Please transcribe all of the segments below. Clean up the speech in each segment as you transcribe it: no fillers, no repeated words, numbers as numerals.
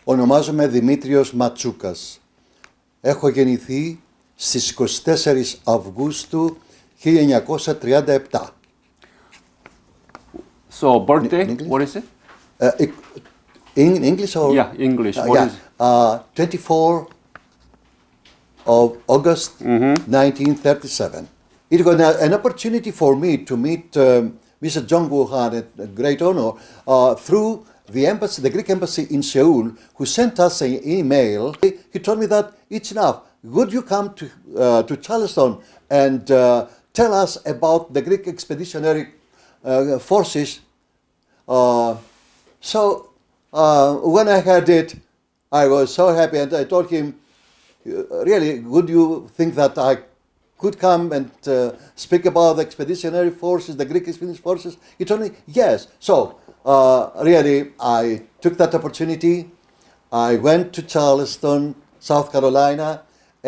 Ονομάζομαι Δημήτριος Ματσούκας. Έχω γεννηθεί στις 24 Αυγούστου 1937. So birthday, In English? what is it? In English or? Yeah, English. What is it? 24 of August 1937. It was an opportunity for me to meet Mr. Jong-woo Han, a great honor, through the embassy, the Greek embassy in Seoul, who sent us an email. He told me that it's enough. Would you come to Charleston and tell us about the Greek expeditionary forces? So when I heard it, I was so happy, and I told him, really, would you think that I could come and speak about the expeditionary forces, the Greek expeditionary forces? He told me, yes. So really, I took that opportunity. I went to Charleston, South Carolina,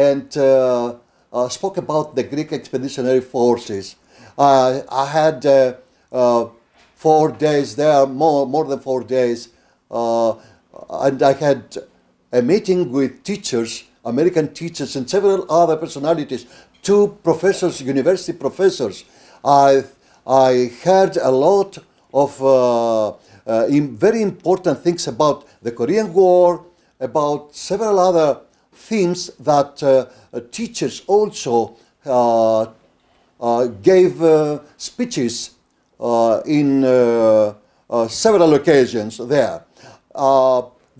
and spoke about the Greek expeditionary forces. I had 4 days there, more than 4 days, and I had a meeting with teachers, American teachers, and several other personalities, 2 professors, university professors. I heard a lot of very important things about the Korean War, about several other themes that teachers also gave speeches in several occasions there.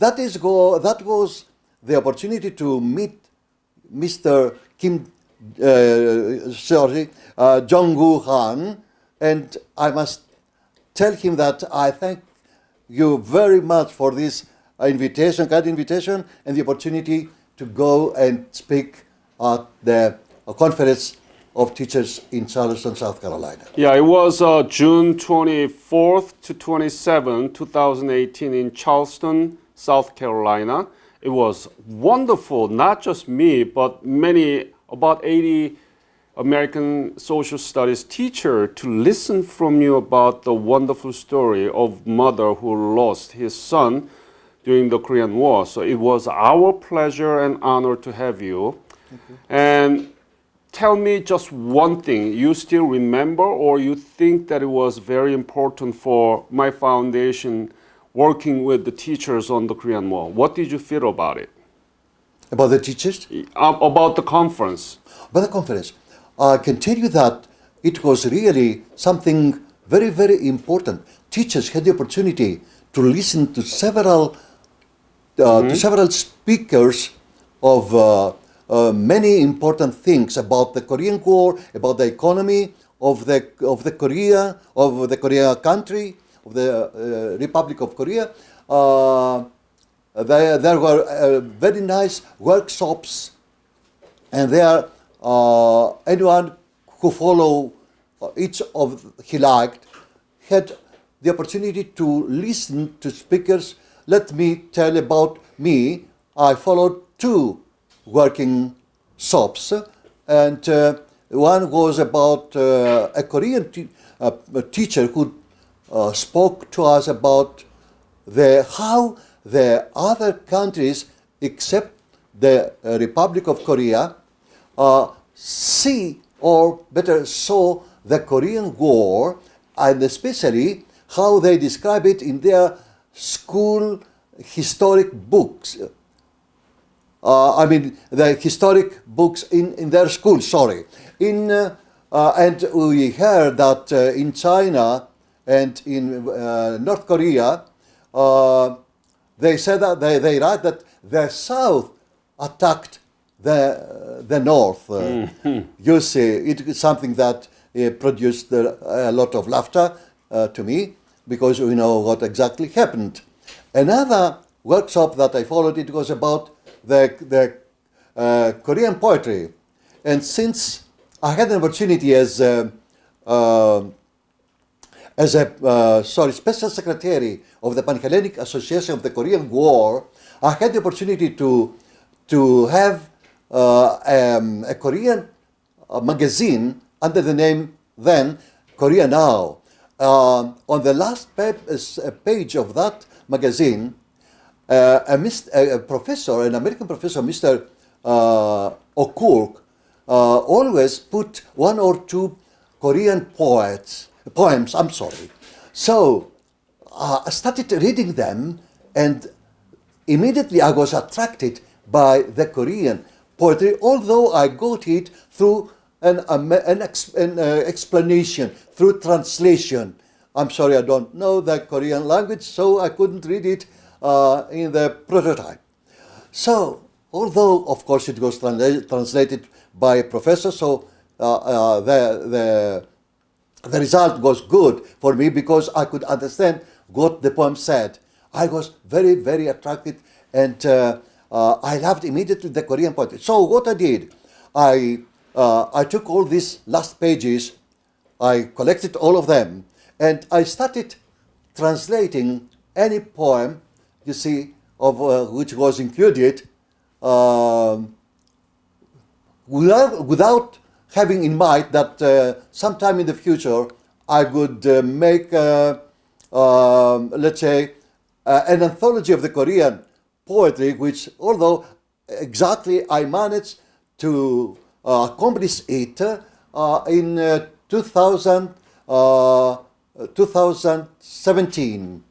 That was the opportunity to meet Mr. Jong-woo Han, and I must tell him that I thank you very much for this invitation, kind invitation, and the opportunity to go and speak at the conference of teachers in Charleston, South Carolina. Yeah, it was June 24th to 27, 2018 in Charleston, South Carolina. It was wonderful, not just me, but many, about 80 American social studies teacher to listen from you about the wonderful story of mother who lost his son during the Korean War. So it was our pleasure and honor to have you. And tell me just one thing you still remember, or you think that it was very important for my foundation working with the teachers on the Korean War. What did you feel about it? About the teachers? About the conference. About the conference. I can tell you that it was really something very, very important. Teachers had the opportunity to listen to several speakers of many important things about the Korean War, about the economy of the Korea country, of the Republic of Korea. There were very nice workshops, and there anyone who followed each of he liked had the opportunity to listen to speakers. Let me tell about me. I followed 2 working shops, and one was about a Korean teacher who spoke to us about how the other countries except the Republic of Korea see, or better saw, the Korean War, and especially how they describe it in their school historic books. The historic books in their school, and we heard that in China and in North Korea, they said that they write that the South attacked the North. You see, it is something that produced a lot of laughter to me, because we know what exactly happened. Another workshop that I followed, it was about the Korean poetry, and since I had an opportunity as a special secretary of the Pan-Hellenic Association of the Korean War, I had the opportunity to have a Korean magazine under the name then Korea Now. On the last page of that magazine, a professor, an American professor, Mr. O'Cook, always put one or two Korean poems. I'm sorry. So I started reading them, and immediately I was attracted by the Korean poetry, although I got it through an explanation, through translation. I'm sorry, I don't know the Korean language, so I couldn't read it in the prototype. So, although of course it was translated by a professor, so the result was good for me because I could understand what the poem said. I was very, very attracted, and I loved immediately the Korean poetry. So what I did, I took all these last pages, I collected all of them, and I started translating any poem, you see, of which was included, without having in mind that sometime in the future I would make, let's say, an anthology of the Korean poetry, which, although exactly I managed to accomplish it in 2017.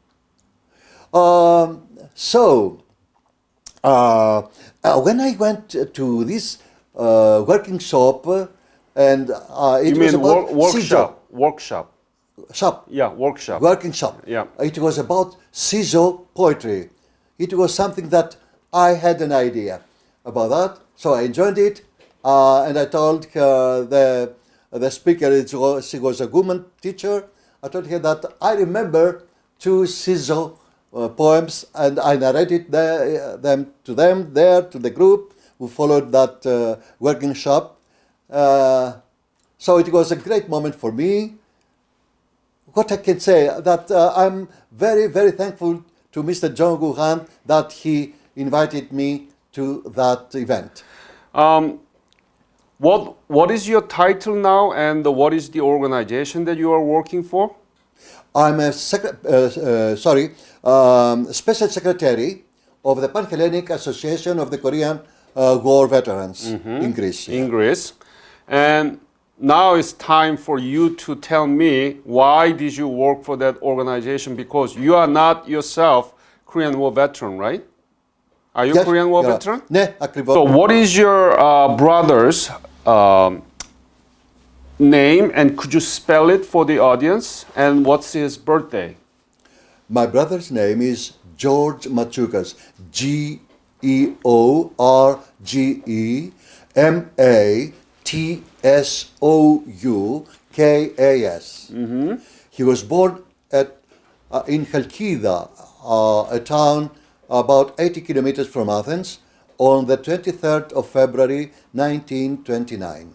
When I went to this working shop, and it You was mean about workshop? Workshop. shop, Yeah, workshop. working shop. Yeah. It was about Sizo poetry. It was something that I had an idea about that, so I joined it, and I told the speaker, she was a woman teacher. I told her that I remember two Sizo poems, and I narrated them to the group who followed that working shop. So it was a great moment for me. What I can say, that I'm very, very thankful to Mr. Jong-gu Han that he invited me to that event. What is your title now, and what is the organization that you are working for? I'm a special secretary of the Pan-Hellenic Association of the Korean War Veterans in Greece. In Greece. And now it's time for you to tell me, why did you work for that organization? Because you are not yourself Korean War veteran, right? Are you Yes, Korean War yeah. veteran? Ναι, ακριβώς. So what is your brother's name, and could you spell it for the audience? And what's his birthday? My brother's name is George Matsoukas. GeorgeMatsoukas. He was born in Chalkida, a town about 80 kilometers from Athens, on the 23rd of February 1929.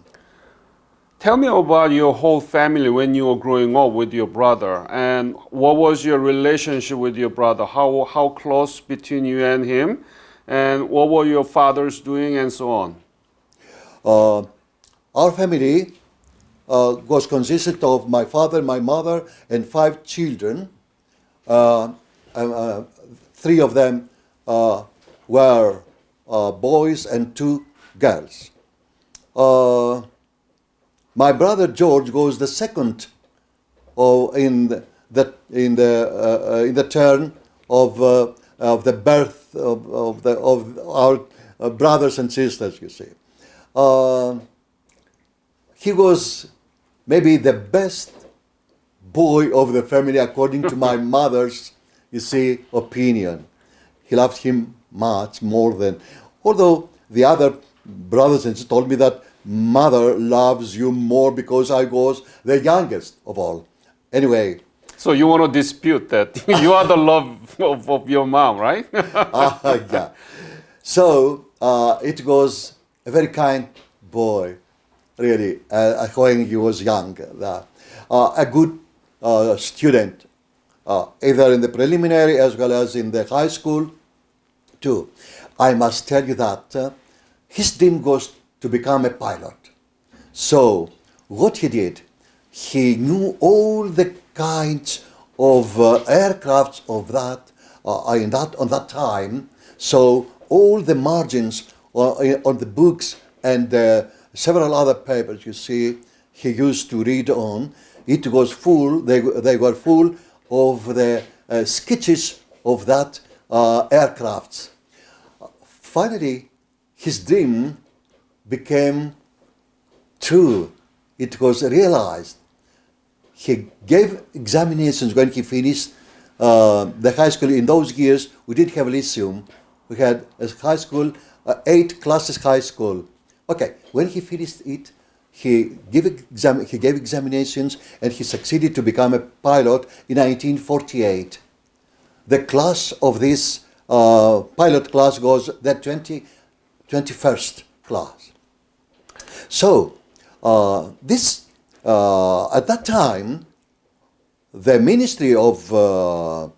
Tell me about your whole family when you were growing up with your brother, and what was your relationship with your brother? How close between you and him, and what were your fathers doing, and so on? Our family was consisted of my father, my mother, and 5 children. Three of them were boys and 2 girls. My brother George was the second in the turn of the birth of our brothers and sisters. You see, he was maybe the best boy of the family according to my mother's, you see, opinion. He loved him much more than, although the other brothers and sisters told me that mother loves you more because I was the youngest of all. Anyway. So you want to dispute that? You are the love of your mom, right? Yeah. So it was a very kind boy, really, when he was young. A good student, either in the preliminary as well as in the high school too. I must tell you that his dream was to become a pilot. So what he did, he knew all the kinds of aircrafts of that on that time. So all the margins on the books and several other papers you see he used to read on, it was full. They were full of the sketches of that aircrafts. Finally, his dream became true. It was realized. He gave examinations when he finished the high school. In those years, we didn't have lyceum. We had a high school, 8 classes high school. Okay, when he finished it, he gave examinations and he succeeded to become a pilot in 1948. The class of this pilot class was the 21st class. So, at that time, the Ministry of War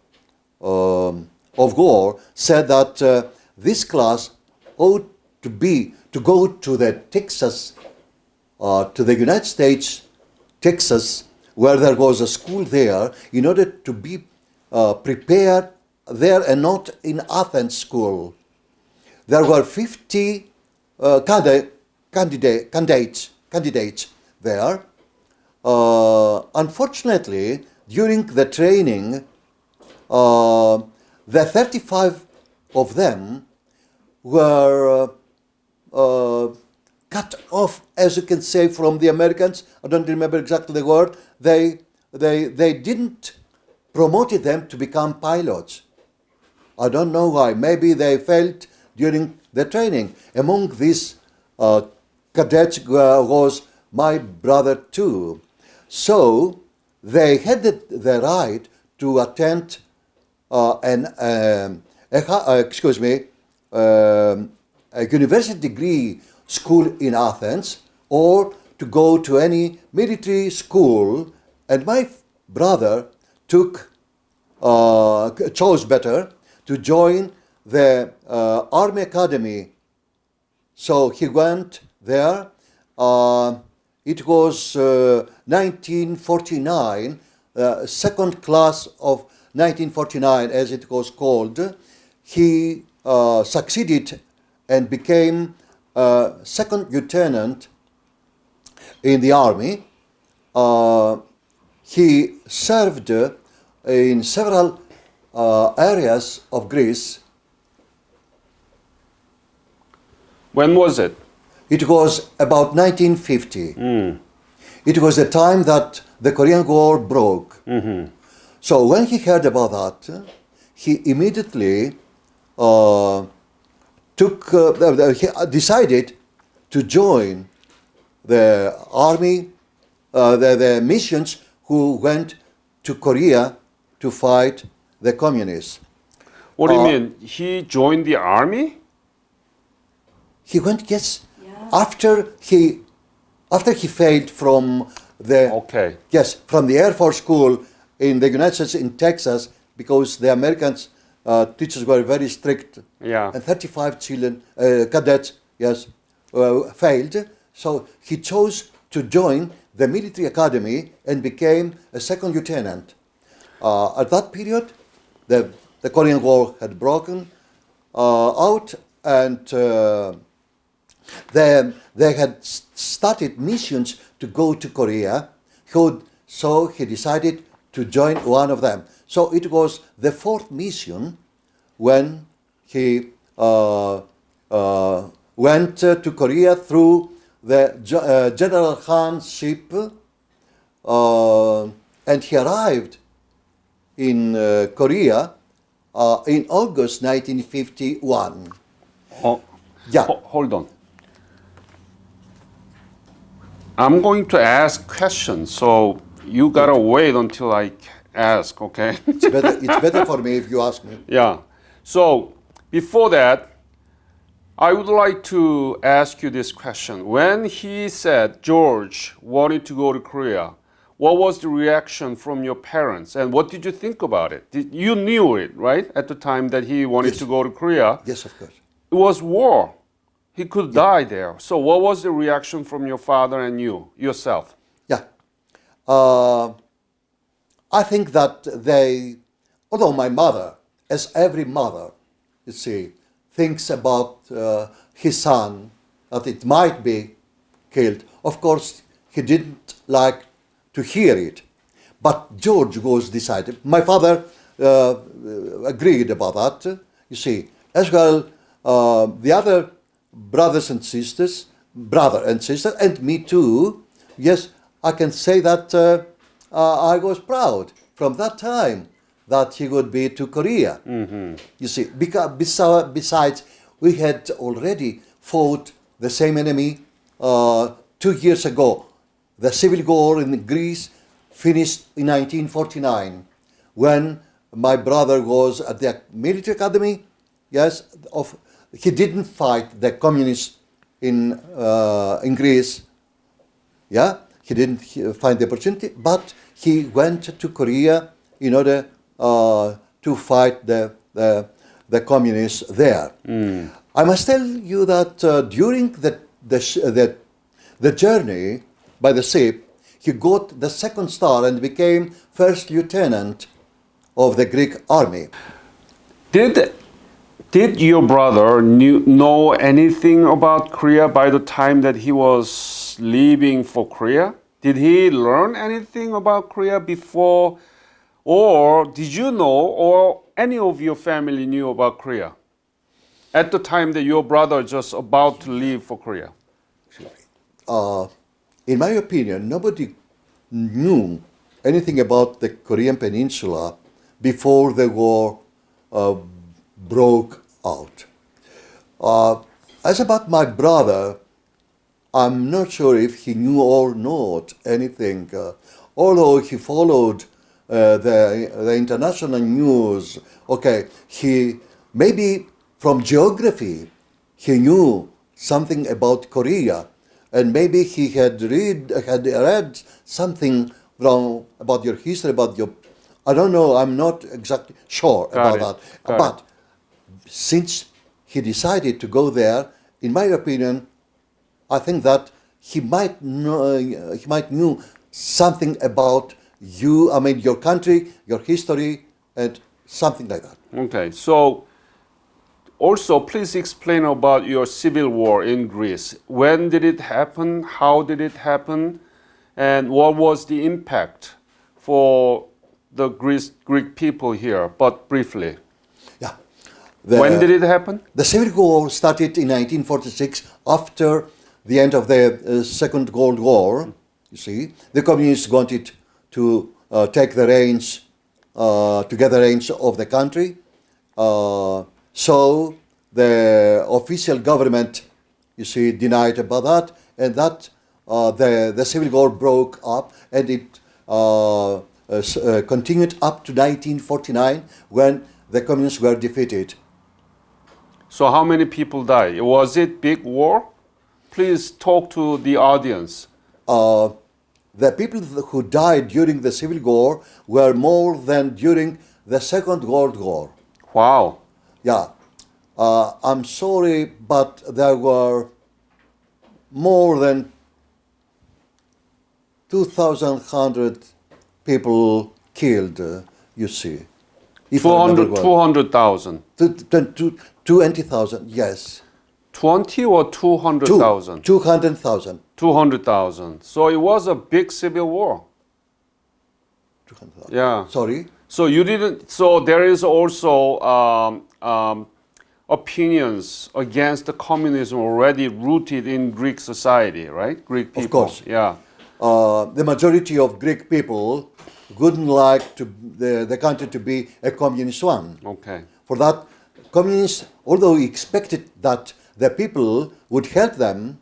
said that this class ought to go to the Texas, to the United States, Texas, where there was a school there, in order to be prepared there and not in Athens school. There were 50 candidates there. Unfortunately, during the training, the 35 of them were cut off, as you can say, from the Americans. I don't remember exactly the word. They didn't promote them to become pilots. I don't know why. Maybe they failed during the training. Among these cadets was my brother too. So they had the right to attend a university degree school in Athens, or to go to any military school. And my brother chose better to join the Army Academy. So he went there. It was 1949, second class of 1949, as it was called. He succeeded and became second lieutenant in the army. He served in several areas of Greece. When was it? It was about 1950. It was the time that the Korean War broke. Mm-hmm. So when he heard about that, he immediately he decided to join the army, the missions who went to Korea to fight the communists. What do you mean? He joined the army? He went, yes. Yeah. After he failed from the from the Air Force School in the United States in Texas, because the Americans teachers were very strict. Yeah. And 35 cadets, failed. So he chose to join the military academy and became a second lieutenant. At that period, the Korean War had broken out, and they had started missions to go to Korea. So he decided to join one of them. So it was the fourth mission when he went to Korea through the General Han's ship, and he arrived in Korea in August 1951. Hold on. I'm going to ask questions, so you gotta wait until I ask, okay? It's better for me if you ask me. Yeah. So before that, I would like to ask you this question. When he said George wanted to go to Korea, what was the reaction from your parents, and what did you think about it? You knew it, right, at the time that he wanted to go to Korea? Yes, of course. It was war. He could die there. So what was the reaction from your father and yourself? Yeah. I think that although my mother as every mother, you see, thinks about his son, that it might be killed. Of course, he didn't like to hear it. But George was decided. My father agreed about that, you see. As well, the other brothers and sisters, brother and sister, and me too, yes, I can say that I was proud from that time that he would be to Korea. You see, because besides, we had already fought the same enemy 2 years ago. The civil war in Greece finished in 1949 when my brother was at the military academy. Yes, he didn't fight the communists in Greece. Yeah, he didn't find the opportunity, but he went to Korea in order to fight the communists there. I must tell you that during the journey by the ship, he got the second star and became first lieutenant of the Greek army. Did your brother know anything about Korea by the time that he was leaving for Korea? Did he learn anything about Korea before, or did you know, or any of your family knew about Korea at the time that your brother just about to leave for Korea? In my opinion, nobody knew anything about the Korean Peninsula before the war broke out. As about my brother, I'm not sure if he knew or not anything, although he followed the international news. Okay, he maybe from geography he knew something about Korea, and maybe he had read something about your history, about your. I don't know. I'm not exactly sure about that. But since he decided to go there, in my opinion, I think that he might knew something about you. I mean, your country, your history, and something like that. Okay, so also please explain about your civil war in Greece. When did it happen? How did it happen? And what was the impact for the Greek people here? But briefly. Yeah. When did it happen? The civil war started in 1946 after the end of the Second World War. You see, the communists wanted to take the reins, to get the reins of the country. So the official government, you see, denied about that, and that the civil war broke up, and it continued up to 1949 when the communists were defeated. So how many people died? Was it big war? Please talk to the audience. The people who died during the civil war were more than during the Second World War. Wow. Yeah. I'm sorry, but there were more than 2,100 people killed, you see. 200,000. 20,000, yes. 20 or 200,000? 200,000. 200,000. So it was a big civil war. 200,000. Yeah. Sorry? So you didn't. So there is also opinions against the communism already rooted in Greek society, right? Greek people. Of course. Yeah. The majority of Greek people wouldn't like the country to be a communist one. Okay. For that, communists, although expected that the people would help them,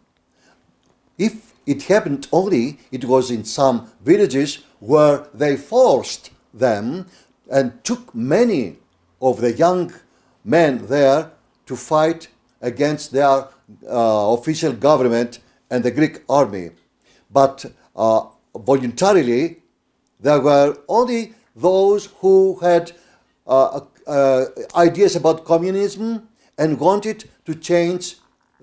if it happened only, it was in some villages where they forced them and took many of the young men there to fight against their official government and the Greek army. But voluntarily, there were only those who had ideas about communism and wanted to change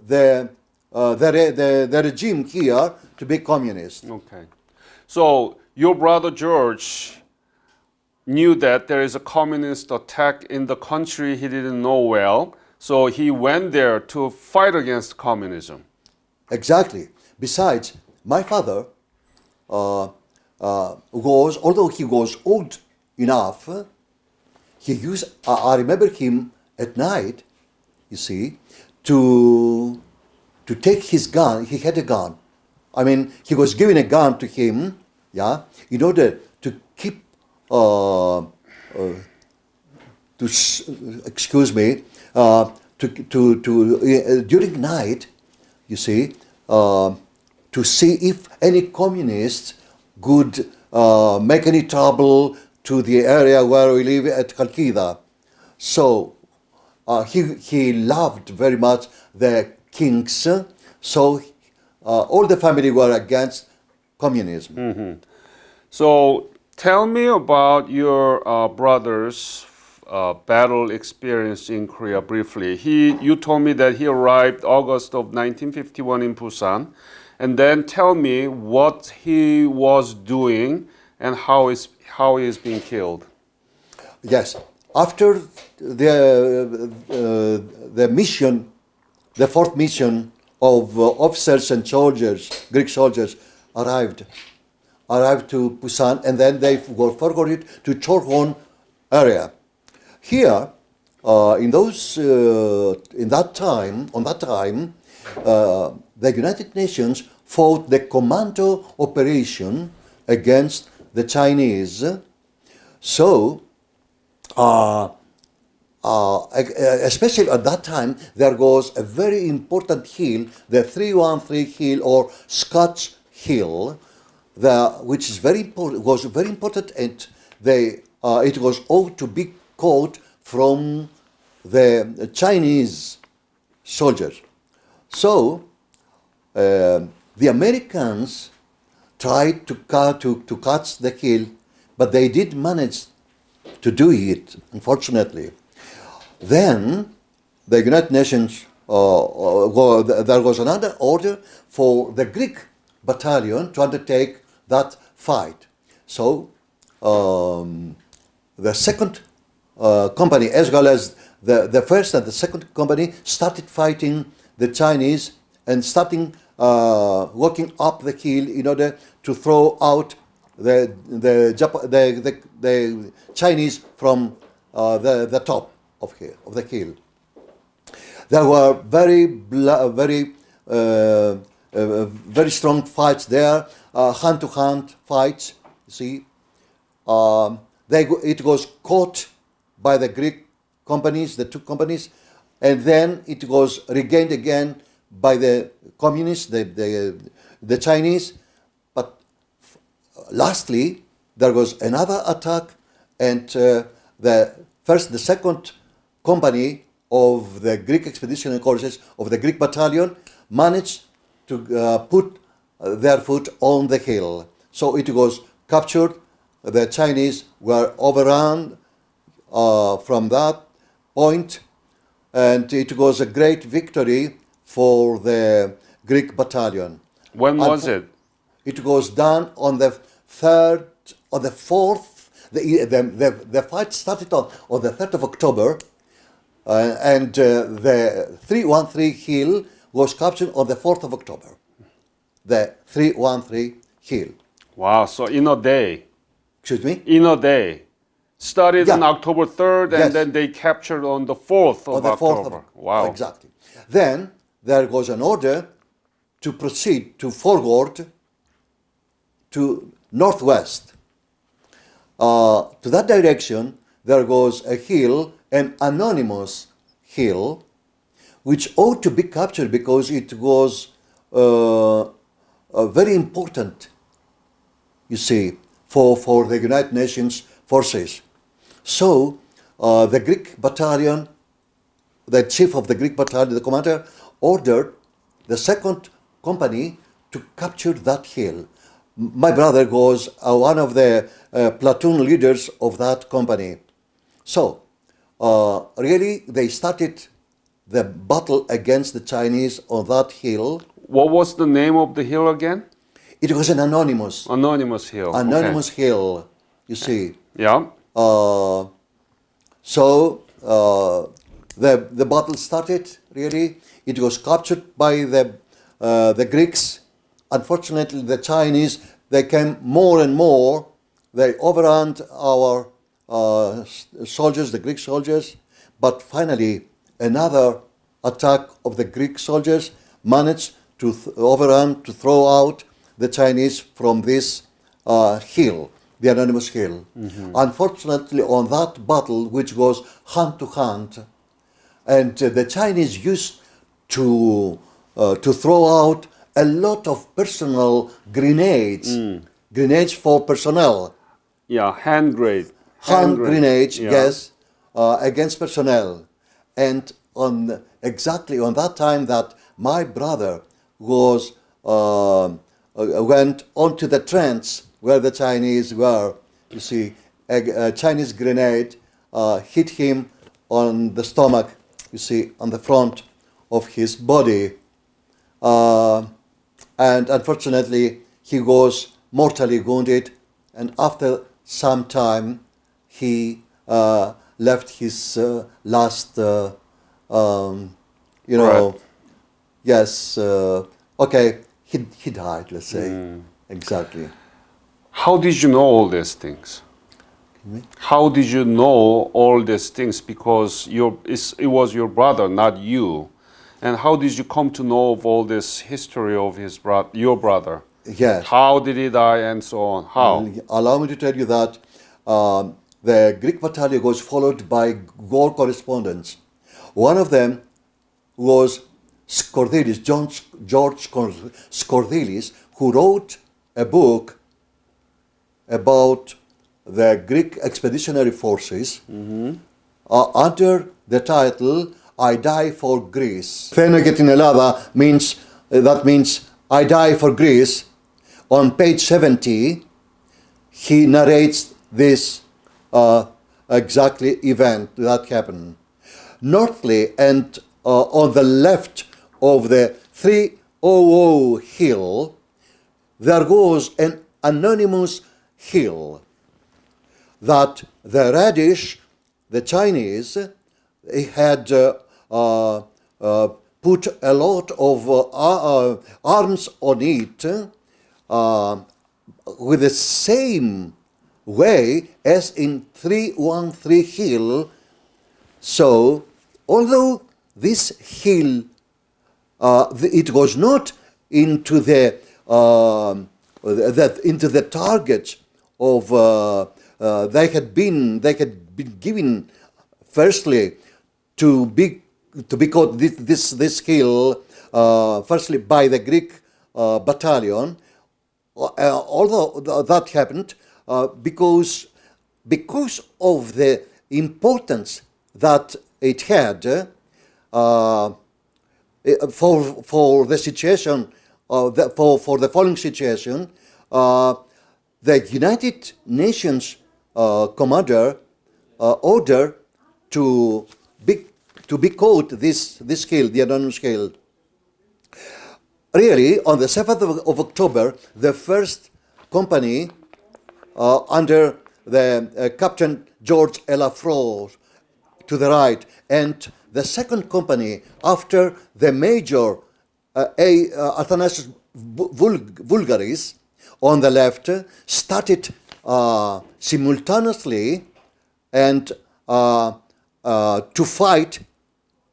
the regime here to be communist. Okay. So your brother George knew that there is a communist attack in the country he didn't know well, so he went there to fight against communism. Exactly. Besides, my father although he was old enough, he used, I remember him at night, you see, to take his gun. He had a gun. I mean, he was given a gun to him, yeah, in order to keep, excuse me, during night, you see, to see if any communists could make any trouble to the area where we live at Khalkida. So he loved very much the kings, so all the family were against communism. So tell me about your brother's battle experience in Korea briefly. You told me that he arrived August of 1951 in Busan, and then tell me what he was doing and how he is being killed. Yes, after the mission, the fourth mission of officers and soldiers, Greek soldiers, arrived to Busan, and then they were forwarded to Chorhon area. Here, on that time, the United Nations fought the commando operation against the Chinese. So, especially at that time, there was a very important hill, the 313 hill or Scotch Hill, which is was very important, and it was all to be caught from the Chinese soldiers. So the Americans tried to catch the hill, but they did manage to do it, unfortunately. Then the United Nations, there was another order for the Greek battalion to undertake that fight. So the second company, as well as the first and the second company, started fighting the Chinese and starting walking up the hill in order to throw out the Chinese from the top of the hill. There were very strong fights there, hand-to-hand fights. You see, it was caught by the Greek companies, the two companies, and then it was regained again by the communists, the Chinese. But lastly, there was another attack, and the second company of the Greek expeditionary forces of the Greek battalion managed to put their foot on the hill. So it was captured. The Chinese were overrun from that point, and it was a great victory for the Greek battalion. When was it? It was done on the 4th. The fight started on the 3rd of October, and the 313 hill was captured on the 4th of October. The 313 hill. Wow, so in a day. Excuse me? In a day. Started on October 3rd, and Yes. then they captured on the 4th of October. Wow. Exactly. Then there was an order to proceed forward to northwest. To that direction, there was a hill, an anonymous hill, which ought to be captured because it was very important, you see, for the United Nations forces. So the Greek battalion, the chief of the Greek battalion, the commander, ordered the second company to capture that hill. My brother was one of the platoon leaders of that company. So really they started the battle against the Chinese on that hill. What was the name of the hill again? It was an anonymous Anonymous hill. hill, you see. Yeah. So the battle started. Really, it was captured by the Greeks. Unfortunately, the Chinese, they came more and more. They overran our soldiers, the Greek soldiers. But finally, another attack of the Greek soldiers managed to overrun, to throw out the Chinese from this hill, the anonymous hill. Unfortunately, on that battle, which was hand to hand, and the Chinese used to throw out a lot of personal grenades, grenades for personnel, Yeah, hand grenade. hand grenades, Yeah. yes, against personnel. And exactly on that time that my brother was went onto the trench where the Chinese were, you see, a Chinese grenade hit him on the stomach, you see, on the front of his body. And unfortunately, he was mortally wounded. And after some time, he left his last, Right. yes, okay, he died, let's say. Exactly. How did you know all these things? How did you know all these things? Because it was your brother, not you. And how did you come to know of all this history of your brother? Yes. How did he die and so on? How? Allow me to tell you that the Greek battalion was followed by war correspondents. One of them was Skordelis, George Skordelis, who wrote a book about the Greek expeditionary forces under the title I Die for Greece. Φαίνω και την Ελλάδα means, that means I die for Greece. On page 70, he narrates this exactly event that happened. Northly and on the left of the 300 hill, there was an anonymous hill that the Radish, the Chinese, had put a lot of arms on it with the same way as in 313 hill. So, although this hill, it was not into the target of they had been given firstly to be caught this hill firstly by the Greek battalion. Although that happened because of the importance that it had for the situation, for the following situation, the United Nations commander ordered to be caught this hill, the anonymous hill. Really, on the 7th of October, the first company under the Captain George Elafros to the right, and the second company after the Major Athanasios Vulgaris on the left started simultaneously and to fight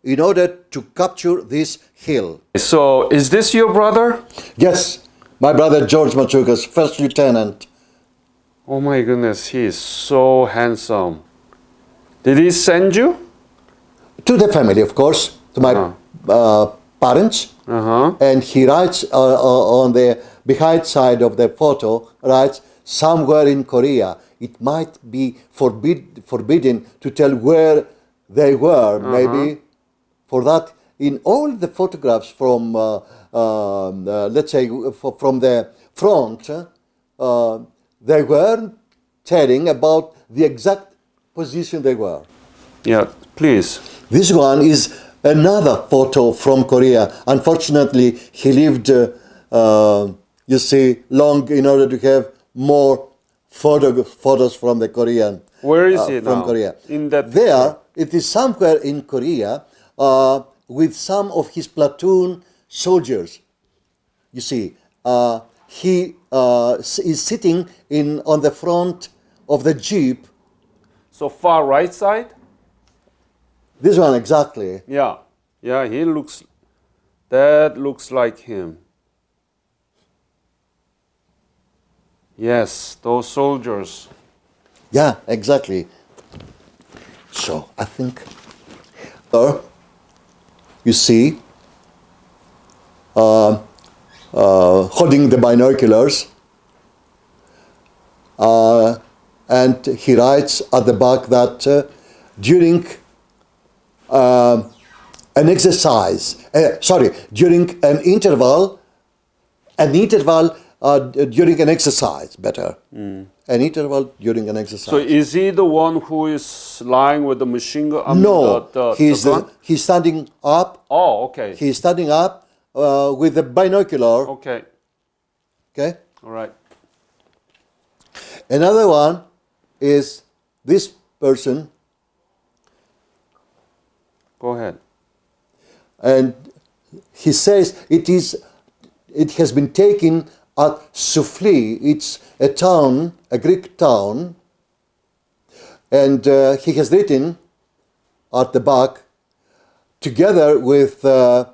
in order to capture this hill. So, is this your brother? Yes, my brother George Matsoukas, first lieutenant. Oh my goodness, he is so handsome. Did he send you? To the family, of course, to my parents. And he writes on the behind side of the photo, writes, somewhere in Korea. It might be forbidden to tell where they were, maybe. For that, in all the photographs from, let's say, from the front, they weren't telling about the exact position they were. Yeah, please. This one is another photo from Korea. Unfortunately, he lived, you see, long in order to have more photos from the Korean. Where is he from now? Korea. In that There, it is somewhere in Korea with some of his platoon soldiers. You see, he is sitting on the front of the jeep. So far right side? This one exactly. Yeah. Yeah, that looks like him. Yes, those soldiers. Yeah, exactly. So I think, you see, holding the binoculars, and he writes at the back that during an exercise, during an interval during an exercise, better. An interval during an exercise. So is he the one who is lying with the machine gun? No, The gun? he's standing up. Oh, okay. He's standing up with a binocular. Okay. Okay. All right. Another one is this person, Go ahead. and he says it has been taken at Soufli. It's a town, a Greek town, and he has written at the back, together with the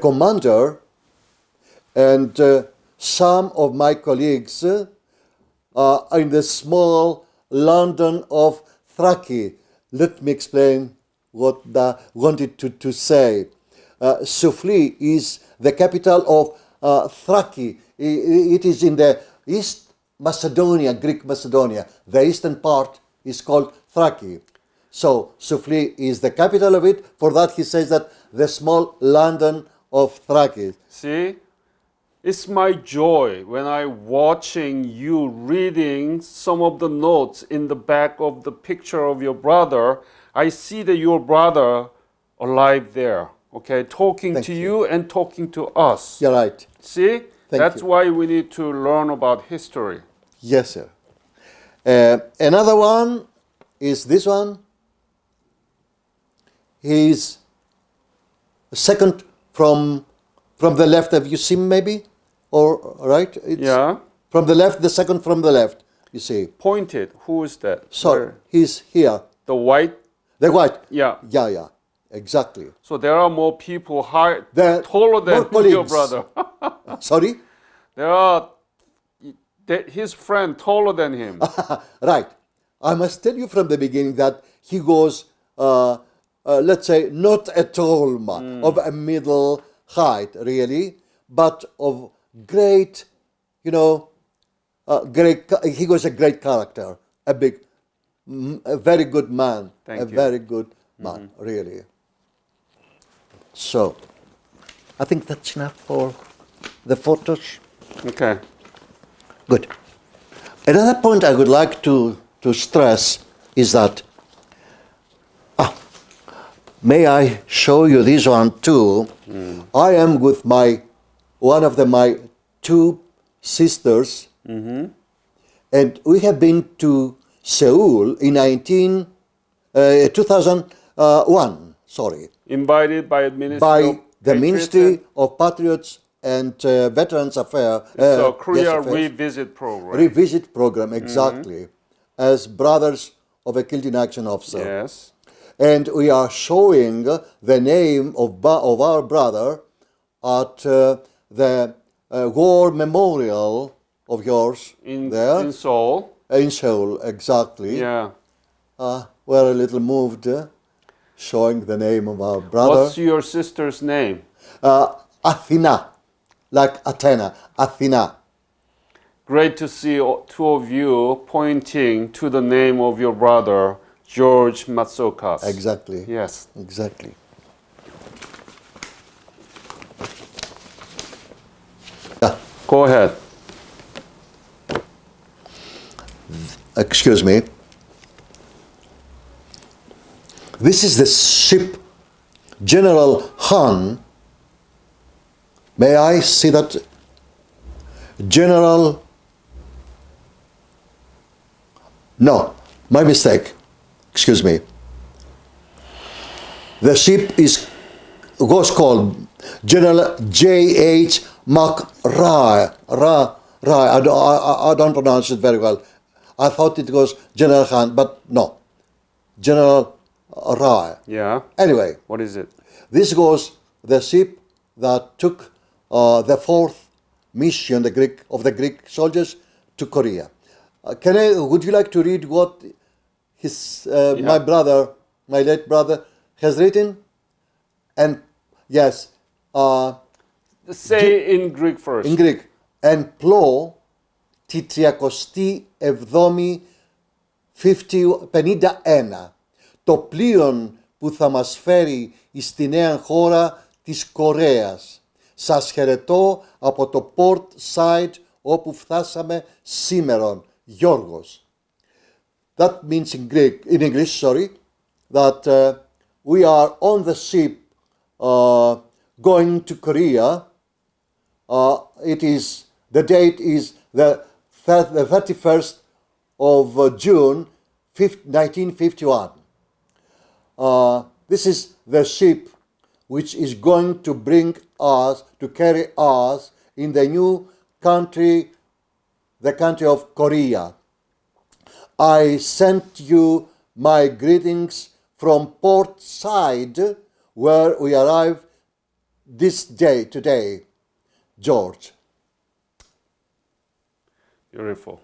commander and some of my colleagues in the small London of Thrace. Let me explain what I wanted to say. Soufli is the capital of Thrace. It is in the East Macedonia, Greek Macedonia. The eastern part is called Thrace. So Soufli is the capital of it. For that he says that the small London of Thrace. See? It's my joy when I'm watching you reading some of the notes in the back of the picture of your brother. I see that your brother alive there, okay, talking Thank to you. you and talking to us. You're right. See? That's you. why we need to learn about history. Yes, sir. Another one is this one. He's second from the left. Have you seen maybe? Or right? It's Yeah. From the left, the second from the left. You see. Pointed. Who is that? So Where? he's here. The white? The white. Yeah. Yeah. Exactly. So there are more people There taller than more your colleagues. brother. Sorry? There are his friend taller than him. Right. I must tell you from the beginning that he was, let's say, not a tall man, of a middle height, really, but of great, he was a great character, a very good man, Thank you. very good man, really. So, I think that's enough for the photos. Okay. Good. Another point I would like to stress is that, may I show you this one too? I am with one of my two sisters, and we have been to Seoul in 2001, Invited by the Ministry by of the Patriots Ministry and- of Patriots and Veterans Affairs. So Korea Yes, Affairs. Revisit Program. Revisit program, exactly, as brothers of a killed in action officer. Yes. And we are showing the name of our brother at the war memorial of yours In Seoul. in Seoul, exactly. Yeah. We're a little moved, showing the name of our brother. What's your sister's name? Athena, like Athena, Athena. Great to see two of you pointing to the name of your brother, George Matsoukas. Exactly. Yes. Exactly. Go ahead. Excuse me. This is the ship General Han. May I see that? General No, my mistake. Excuse me. The ship was called General J.H. McRae. I don't pronounce it very well. I thought it was General Hunt, but no. General Rye. Yeah. Anyway, What is it? this was the ship that took the fourth mission of the Greek soldiers to Korea. Would you like to read what my late brother, has written? And yes, Say in Greek first. in Greek. Εν πλώ τη 37η 51, το πλοίον που θα μας φέρει στη νέα χώρα της Κορέας. Σας χαιρετώ από το port side όπου φτάσαμε σήμερον. Γιώργος. That means in English, that we are on the ship going to Korea. The date is the 31st of June 1951. This is the ship which is going to carry us in the new country, the country of Korea. I sent you my greetings from port side where we arrive today, George. Beautiful.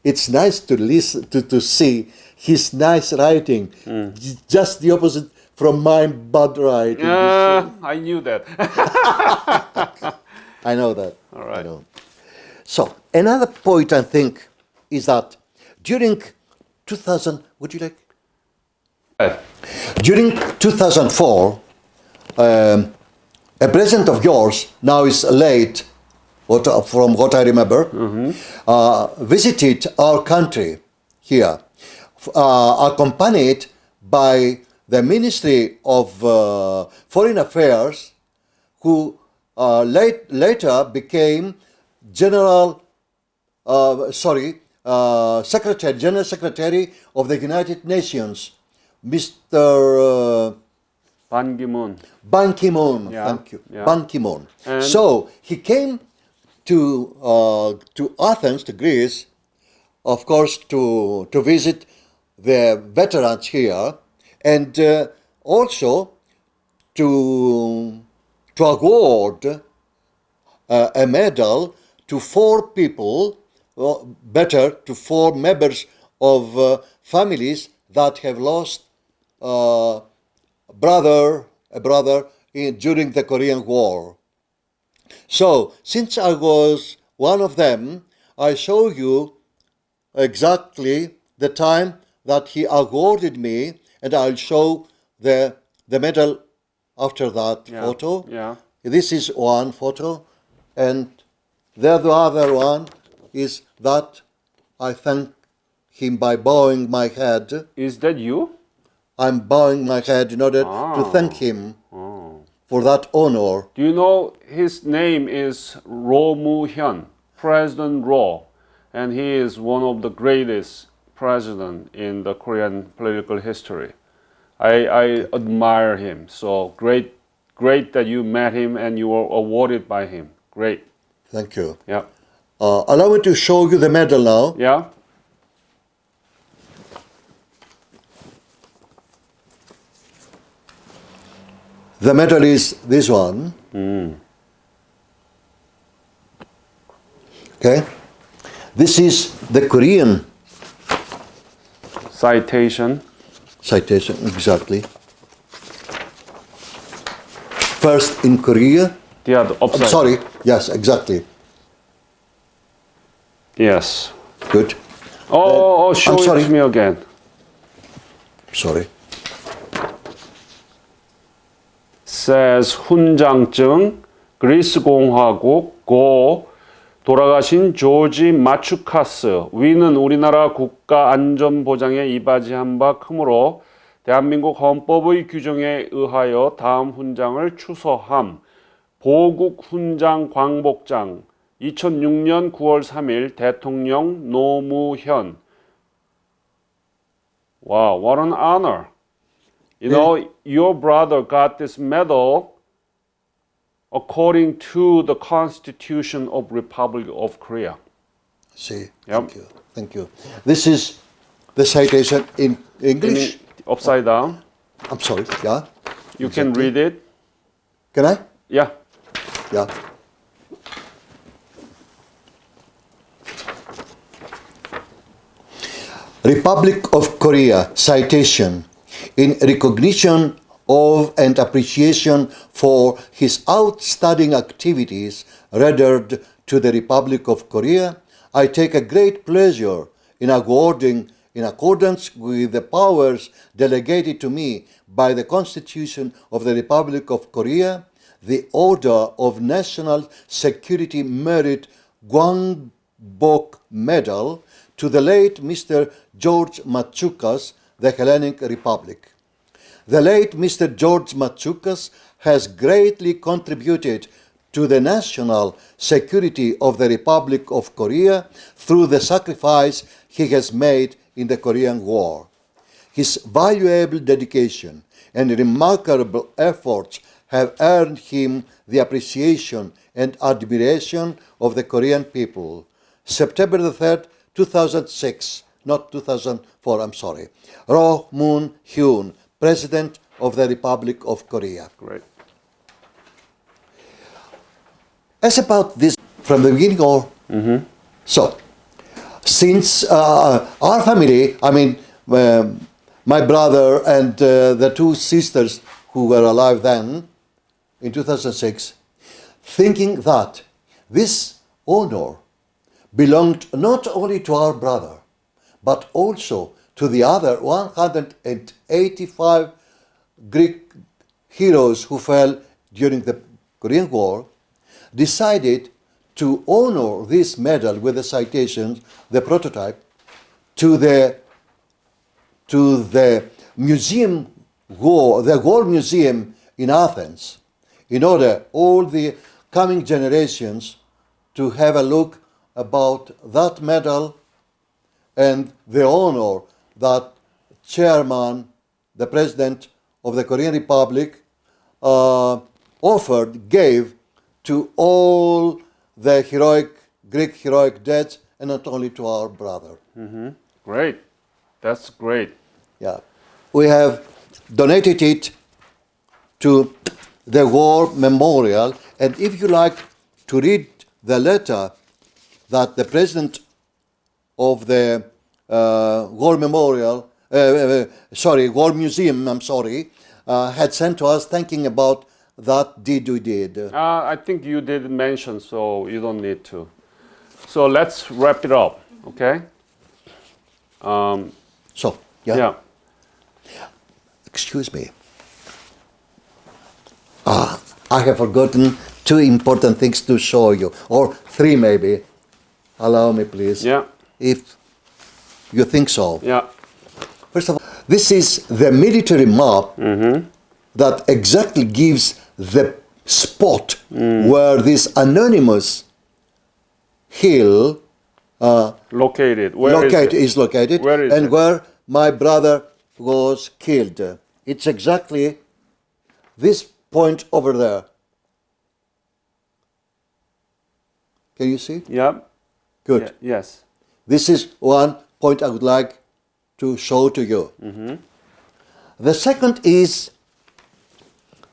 It's nice to listen to see his nice writing. Just the opposite from my bad writing. I knew that. I know that. All right. I know. So another point I think is that during 2000, would you like? During 2004, a president of yours, now is late, from what I remember, visited our country here, accompanied by the Ministry of Foreign Affairs, who later became General Secretary of the United Nations, Mr. Ban Ki-moon. Ban Ki-moon, Yeah, thank you. yeah. Ban Ki-moon. And- So he came to Athens, to Greece, of course, to visit the veterans here, and also to award a medal to four people, to four members of families that have lost a brother during the Korean War. So, since I was one of them, I show you exactly the time that he awarded me, and I'll show the medal after that photo. Yeah. This is one photo, and the other one is that I thank him by bowing my head. Is that you? I'm bowing my head in order to thank him for that honor. Do you know his name is Roh Moo-hyun, President Roh, and he is one of the greatest president in the Korean political history. I admire him. So great that you met him and you were awarded by him. Great. Thank you. Yeah. Allow me to show you the medal now. Yeah. The medal is this one. Okay. This is the Korean Citation. exactly. First in Korea. The other I'm upside. sorry. Yes, exactly. Yes. Good. Show I'm it sorry. to me again. Sorry. says 훈장증 그리스 공화국 고 돌아가신 조지 마추카스 위는 우리나라 국가 안전 보장에 이바지한 바 크므로 대한민국 헌법의 규정에 의하여 다음 훈장을 추서함. 보국 훈장 광복장 2006년 9월 3일 대통령 노무현. Wow, what an honor. You know, your brother got this medal according to the Constitution of Republic of Korea. See, Yep. thank you, thank you. This is the citation in English. Upside down. I'm sorry, yeah. You can read it. Can I? Yeah. Yeah. Republic of Korea citation in recognition of and appreciation for his outstanding activities rendered to the Republic of Korea, I take a great pleasure in awarding, in accordance with the powers delegated to me by the Constitution of the Republic of Korea, the Order of National Security Merit Gwangbok Medal to the late Mr. George Matsoukas, the Hellenic Republic. The late Mr. George Matsoukas has greatly contributed to the national security of the Republic of Korea through the sacrifice he has made in the Korean War. His valuable dedication and remarkable efforts have earned him the appreciation and admiration of the Korean people. September the 3rd, 2006, not 2004, I'm sorry. Roh Moon-hyun, President of the Republic of Korea. Great. As about this from the beginning or? So, since our family, I mean, my brother and the two sisters who were alive then, in 2006, thinking that this honor belonged not only to our brother, but also to the other 185 Greek heroes who fell during the Korean War, decided to honor this medal with the citations, the prototype, to the museum, the War Museum in Athens, in order all the coming generations to have a look about that medal and the honor that chairman, the president of the Korean Republic, gave to all the Greek heroic deeds, and not only to our brother. Great. That's great. Yeah, we have donated it to the War Memorial, and if you like to read the letter that the president of the War Memorial, War Museum, had sent to us, thanking about that deed we did. I think you did mention, so you don't need to. So let's wrap it up, okay? So, Yeah. Excuse me. I have forgotten two important things to show you, or three maybe. Allow me, please. Yeah. If you think so. Yeah. First of all, this is the military map that exactly gives the spot where this anonymous hill Located. is located, Where is and it? where my brother was killed. It's exactly this point over there. Can you see? Yeah. Good. Yes. This is one point I would like to show to you. The second is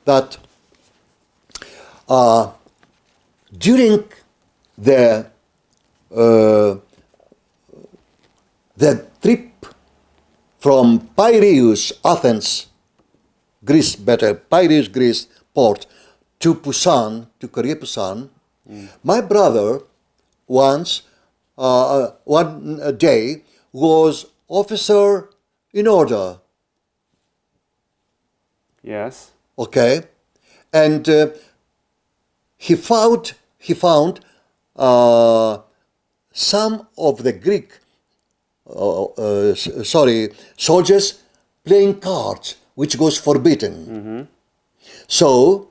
that during the trip from Piraeus, Athens, Greece, Piraeus, Greece port to Busan, to Korea, Busan, my brother once, one day, was officer in order, Yes. okay, and he found some of the Greek soldiers playing cards, which was forbidden. So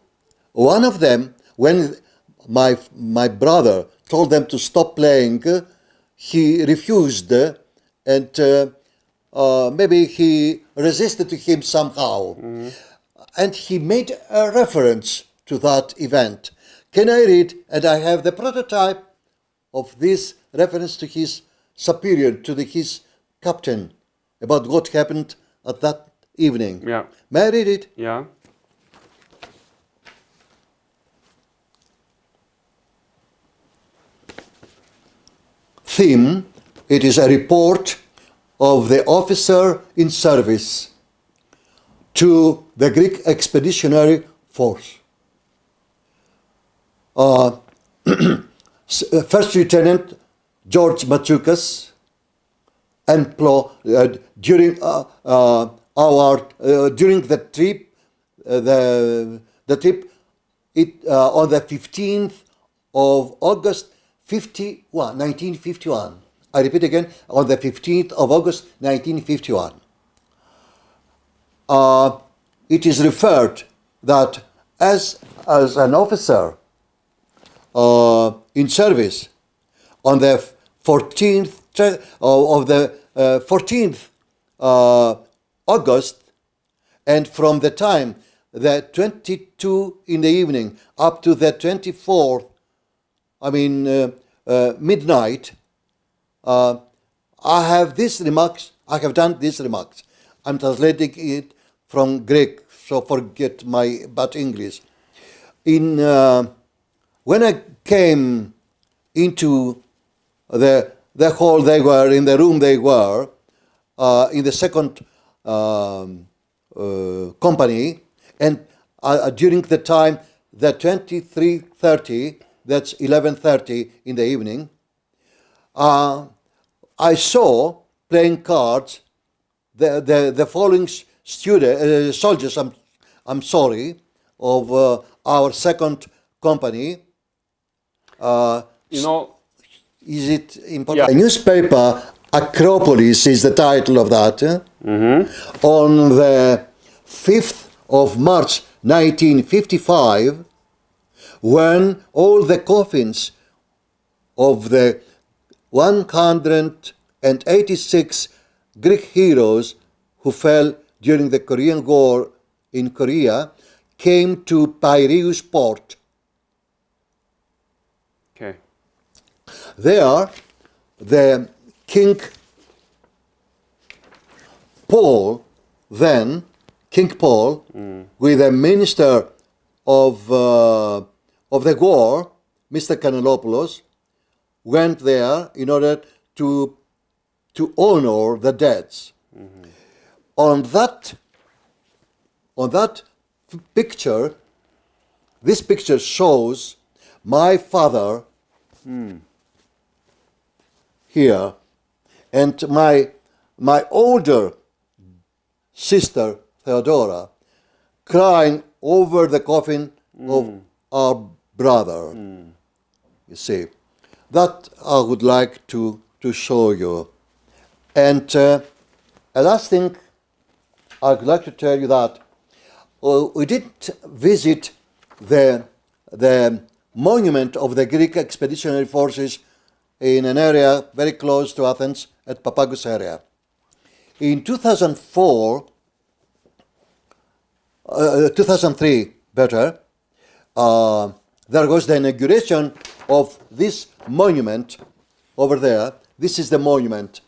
one of them, when my brother told them to stop playing, he refused, and maybe he resisted to him somehow. And he made a reference to that event. Can I read? And I have the prototype of this reference to his superior, to his captain, about what happened at that evening. Yeah. May I read it? Yeah. Theme, it is a report of the officer in service to the Greek Expeditionary Force. First Lieutenant George Matsoukas, and during during the trip, the trip on the 15th of August 1951. I repeat again, on the 15th of August 1951. It is referred that as an officer in service on the 14th of the 14th August, and from the time the 22 in the evening up to the 24th, midnight, I have done these remarks. I'm translating it from Greek, so forget my bad English. When I came into the hall they were, in the room they were, in the second company, and during the time, the 23:30, that's 11:30 in the evening, I saw playing cards the following soldiers, I'm sorry, of our second company. Is it important? Yeah. A newspaper, Acropolis is the title of that. On the 5th of March 1955, when all the coffins of the 186 Greek heroes who fell during the Korean War in Korea came to Piraeus port. Okay. There, the King Paul, with the minister of the war, Mr. Kanelopoulos, went there in order to honor the deads. On that picture, this picture shows my father here, and my older sister Theodora crying over the coffin of our brother. You see, that I would like to show you. And a last thing I'd like to tell you that we didn't visit the monument of the Greek Expeditionary Forces in an area very close to Athens at Papagos area. In 2003, there was the inauguration of this monument over there. This is the monument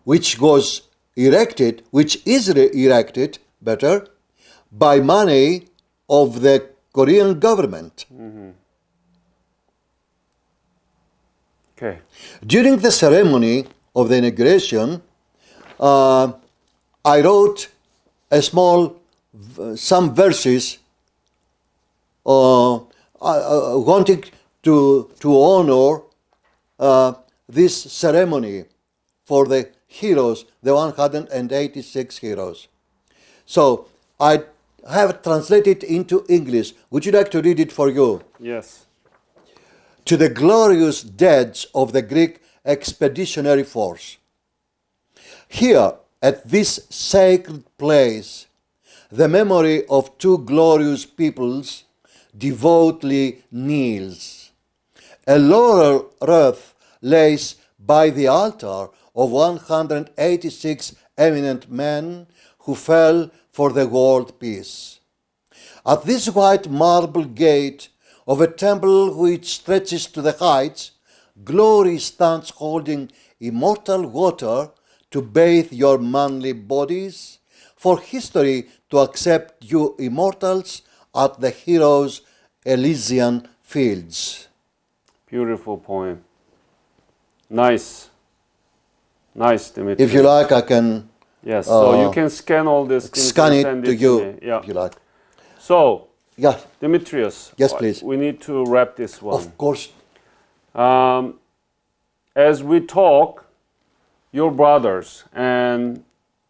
which is erected by money of the Korean government. Okay. During the ceremony of the inauguration, I wrote some verses wanting to honor this ceremony for the heroes, the 186 heroes. So I have translated into English. Would you like to read it for you? Yes. To the glorious deeds of the Greek Expeditionary Force. Here, at this sacred place, the memory of two glorious peoples devoutly kneels. A laurel wreath lays by the altar of 186 eminent men who fell for the world peace. At this white marble gate of a temple which stretches to the heights, glory stands holding immortal water to bathe your manly bodies, for history to accept you immortals at the heroes' Elysian fields. Beautiful poem. Nice. Nice, Dimitrios. If you like, I can Yes, so you can scan all these things scan and it send to it you, to me. Yeah. if you like. So, Yeah, Dimitrios, Yes, please. we need to wrap this one. of course. As we talk, your brothers and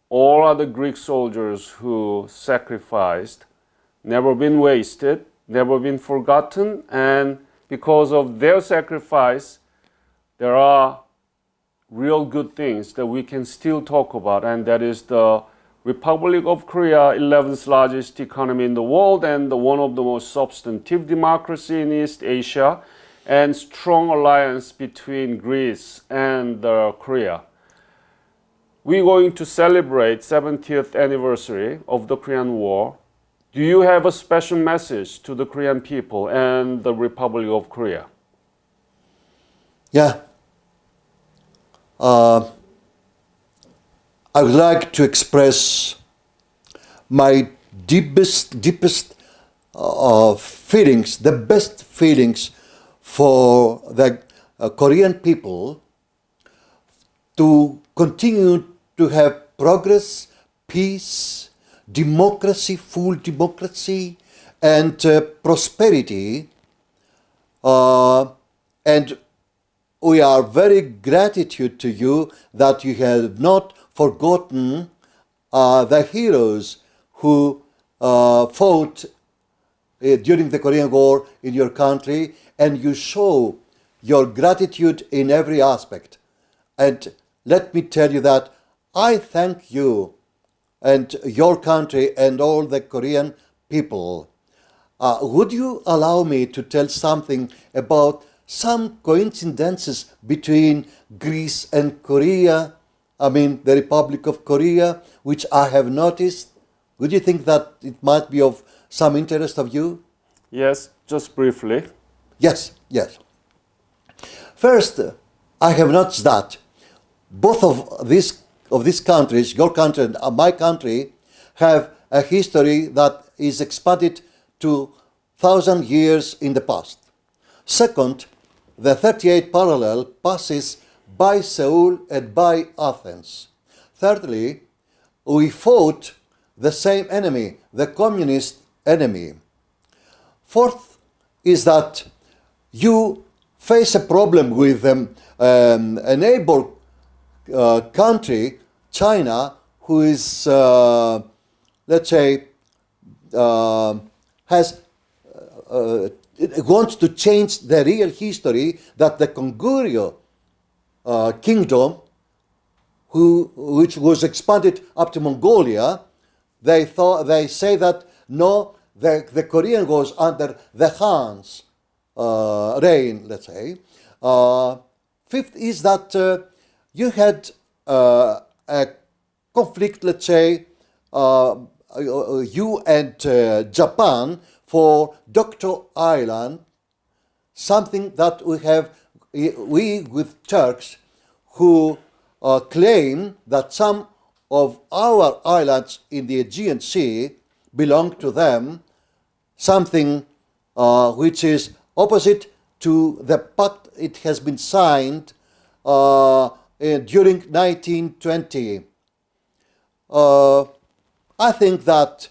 all other Greek soldiers who sacrificed never been wasted, never been forgotten, and because of their sacrifice, there are real good things that we can still talk about, and that is the Republic of Korea, 11th largest economy in the world and one of the most substantive democracy in East Asia, and strong alliance between Greece and Korea. We're going to celebrate 70th anniversary of the Korean War. Do you have a special message to the Korean people and the Republic of Korea? Yeah. I would like to express my deepest feelings, the best feelings for the Korean people to continue to have progress, peace, democracy, full democracy, and prosperity. And we are very gratitude to you that you have not forgotten the heroes who fought during the Korean War in your country, and you show your gratitude in every aspect. And let me tell you that I thank you and your country and all the Korean people. Would you allow me to tell something about some coincidences between Greece and Korea, the Republic of Korea, which I have noticed? Would you think that it might be of some interest of you? Yes, just briefly. Yes. First, I have noticed that both of these countries, your country and my country, have a history that is expanded to 1,000 years in the past. Second, the 38 parallel passes by Seoul and by Athens. Thirdly, we fought the same enemy, the communist enemy. Fourth is that you face a problem with a neighbor country, China, who is, wants to change the real history that the Goguryeo kingdom, which was expanded up to Mongolia, they say that no, the Korean was under the Han's reign, let's say. Fifth is that you had a conflict, let's say, you and Japan for Doctor Island, something that we with Turks who claim that some of our islands in the Aegean Sea belong to them, something which is opposite to the pact it has been signed during 1920. I think that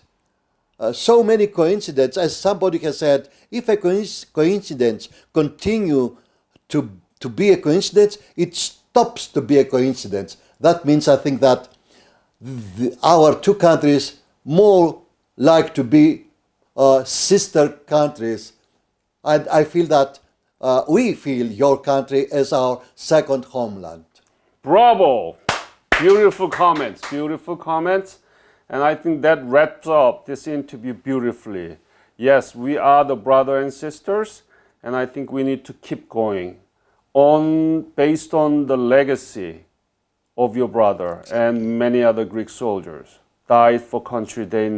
so many coincidences, as somebody has said, if a coincidence continue to be a coincidence, it stops to be a coincidence. That means I think that our two countries more like to be sister countries, and I feel that we feel your country as our second homeland. Bravo! Beautiful comments. And I think that wraps up this interview beautifully. yes, we are the brother and sisters, and I think we need to keep going on based on the legacy of your brother and many other Greek soldiers died for country they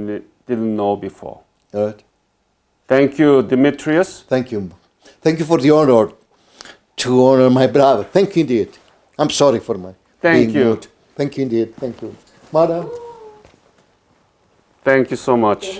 didn't know before. All right. Thank you, Dimitrios. Thank you. Thank you for the honor to honor my brother. Thank you indeed. I'm sorry for my Thank being you. rude. Thank you indeed. Thank you. Madam. Thank you so much.